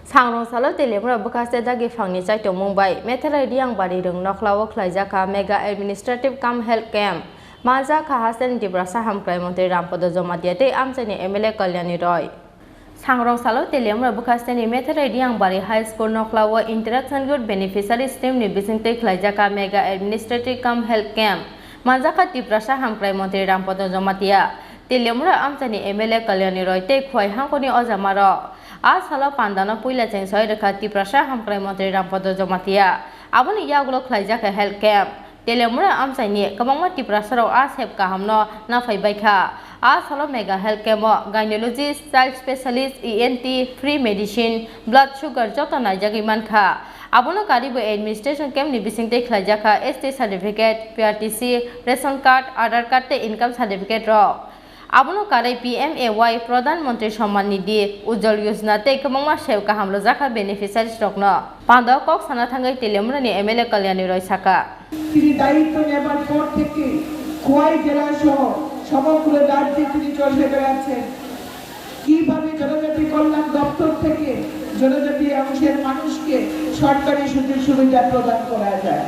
Sangrong salo telemra bekasnya dagi fangni cai to Mumbai. Meterai diang bari reng noklawa klaijaka mega administrative kam health camp. Maja kahasen di berasa hamkrai Menteri Rampada Jomatiate amcani MLA Kalyani Roy. Sangrong salo telemra bekasnya ni meterai diang bari high school noklawa interaction good beneficiary stream ni bisinte klaijaka mega administrative kam health camp. Maja ka di berasa hamkrai Menteri Rampada Jomatia. Telemra amcani MLA Kalyani Roy te khoi hangkoni ojamaro. As halo pandana puila cengsoy rekati prasa hamkrai Menteri Rampada Jomatia. Aboni yagulo klaijaka health camp. Telemura amsaini kamangma tiprasaro as heb kahamno na faibaika. As halo mega health camp gynecologist, child specialist, ENT, free medicine, blood sugar jota naijagi mankha. Abono karibo administration camp ni bisingte klaijaka ST certificate, PRTC, ration card, Aadhaar card te income certificate ro. Abono karai PMAY Pradhan Mantri Samman Nidhi Ujjwal Yojana te kabangma sevka hamlo jaka beneficiaries rokno panda kok sana thangai telemra ni MLA Kalyani Roy saka তিনি দায়িত্ব নেবার পর থেকে খোয়াই জেলা সহ সমগ্র রাজ্যে তিনি চলে বেড়াচ্ছেন কিভাবে জনজাতি কল্যাণ দপ্তর থেকে জনজাতি অংশের মানুষকে সরকারি সুযোগ সুবিধা প্রদান করা যায়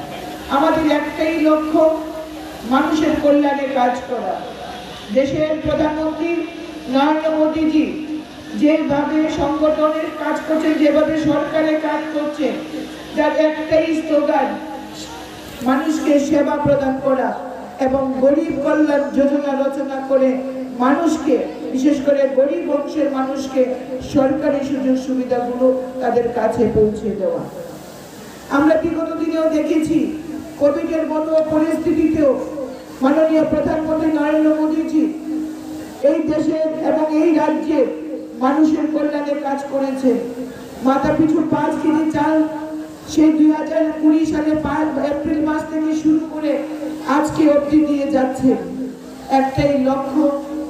আমাদের একটাই লক্ষ্য মানুষের কল্যাণে কাজ করা দেশের প্রধানমন্ত্রী নরেন্দ্র মোদীজি যেভাবে সংগঠনের কাজ করছে যেভাবে সরকারের কাজ করছে যার একটাই স্লোগান মানুষকে সেবা প্রদান করা এবং গরিব কল্যাণ যোজনা রচনা করে মানুষকে বিশেষ করে গরিব অংশের মানুষকে সরকারি সুযোগ সুবিধাগুলো তাদের কাছে পৌঁছে দেওয়া আমরা বিগত দিনেও দেখেছি কোভিডের মতো পরিস্থিতিতেও মাননীয় প্রধানমন্ত্রী নরেন্দ্র মোদীজি এই দেশের এবং এই রাজ্যে মানুষের কল্যাণে কাজ করেছেন মাথা পিছু 5 কেজি চাল সেই 2020 সালে 5 এপ্রিল মাস থেকে শুরু করে আজকে অবধি দিয়ে যাচ্ছে একটাই লক্ষ্য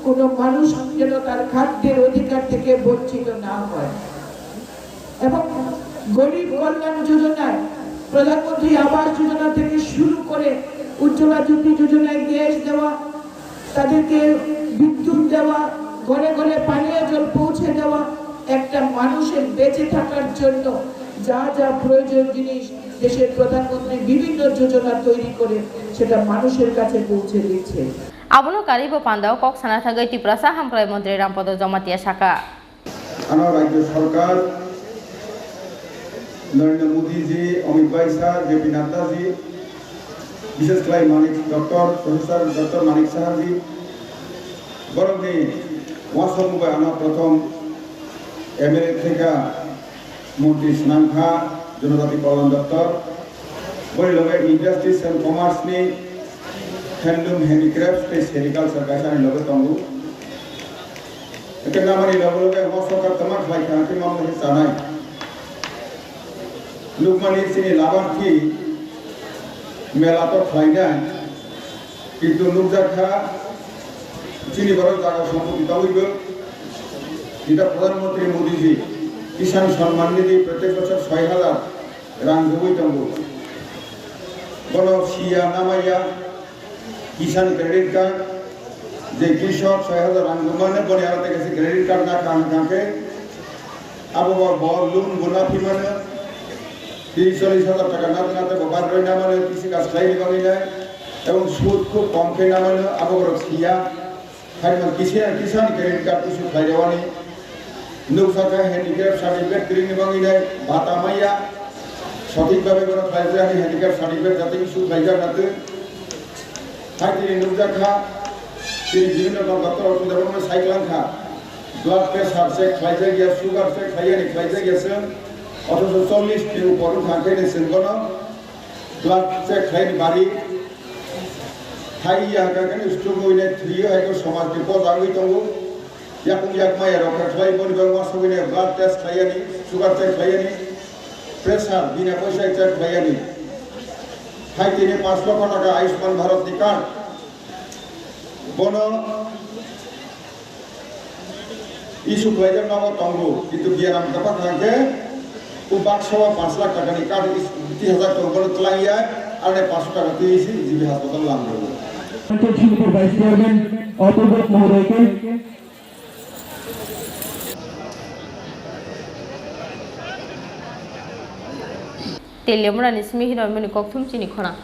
কোনো মানুষ যেন তার খাদ্যের অধিকার থেকে বঞ্চিত না হয় এবং গরিব কল্যাণ যোজনায় প্রধানমন্ত্রী আবাস যোজনা থেকে শুরু করে উজ্জ্বলা জ্যোতি যোজনায় গ্যাস দেওয়া তাদেরকে বিদ্যুৎ দেওয়া ঘরে ঘরে পানীয় জল পৌঁছে দেওয়া একটা মানুষের বেঁচে থাকার জন্য যা যা প্রয়োজন জিনিস দেশের প্রধানমন্ত্রী বিভিন্ন যোজনা তৈরি করে সেটা মানুষের কাছে পৌঁছে দিচ্ছে abono karibo pandao kok sana thangai tiprasa hamkrai Menteri Rampada Jomatia saka আমার রাজ্য সরকার নরেন্দ্র মোদীজি অমিত ভাই স্যার জেপি নাড্ডাজি বিশেষ করে মানিক প্রফেসর ডক্টর মানিক সাহাজি বরংনি ওয়াসমুবাই আমার প্রথম MLA থেকে মন্ত্রী স্নানখা জনজাতি কল্যাণ দপ্তর বই লগে ইন্ডাস্ট্রিজ এন্ড কমার্স নি হ্যান্ডলুম হ্যান্ডিক্রাফট তে সেরিকালচার কাছানি লগে তঙ্গু একে নামানি লগে লগে ওয়াসরকার তমাক ভাই খানাকে মামলা জানাই লুকমানি সিনি লাভার্থী মেলা তো খাইনাই কিন্তু লোকজাখা চিনি বড় জায়গা সম্পত্তি তাহইব যেটা প্রধানমন্ত্রী মোদীজি কিষাণ সম্মান নিধি প্রত্যেক বছর 6,000 রাং জবই তঙ্গ বড় সিয়া নামাইয়া কিষাণ ক্রেডিট কার্ড যে কৃষক 6,000 রাং জমানে বনে আলাদা গেছে ক্রেডিট কার্ড না কাঁকে আবহাওয়া বড় লোন গোলাপি মানে 30-40,000 টাকা নাতে নাতে বাবার রই না মানে কৃষি কাজ খাইনি বাঙি যায় এবং সুদ খুব কম খেয়ে না মানে আবহাওয়ার খিয়া খাইমান কিষাণ ক্রেডিট কার্ড কিছু খাই দেওয়ানি লোকসাথে হ্যান্ডিক্যাপ সার্টিফিকেট কিনে বাঙি যায় ভাতা মাইয়া সঠিকভাবে কোনো খাইছে আমি হ্যান্ডিক্যাপ সার্টিফিকেট যাতে কিছু খাইজার নাতে খাই তিনি লোকজাখা তিনি বিভিন্ন ডক্টর অসুবিধা কোনো সাইক্লান খা ব্লাড প্রেশার সে খাইছে গিয়া সুগার সে খাইয়ানি খাইছে গেছেন অথচ 40 টির উপর খাইছেন কোনো ব্লাড চেক খাইনি বাড়ি খাইয়া কাকানি স্ট্রোক হইনে থ্রিও একো সমাজকে পজাগই তঙ্গু ইয়াকুম ইয়াকমায়া রক্ষা খাই বনি গঙ্গা সবিনে ব্লাড টেস্ট খাইয়ানি সুগার চেক খাইয়ানি প্রেসার বিনা পয়সায় চেক খাইয়ানি খাই তিনি 5 লক্ষ টাকা আয়ুষ্মান ভারত কার্ড বন ইস্যু খাইজার নাম তঙ্গু কিন্তু বিয়ারাম কাপা থাকে বাক্সवा 5 লাখ টাকা নি কার্ড 30,000 টাকা বলে তলাইয়া আর 500 টাকা দিয়েছি জিবি হাসপাতাল লাম করব ভাইস চেয়ারম্যান অপূর্ব মহোদয়কে telemura ni smi hino meni kokthum chini khona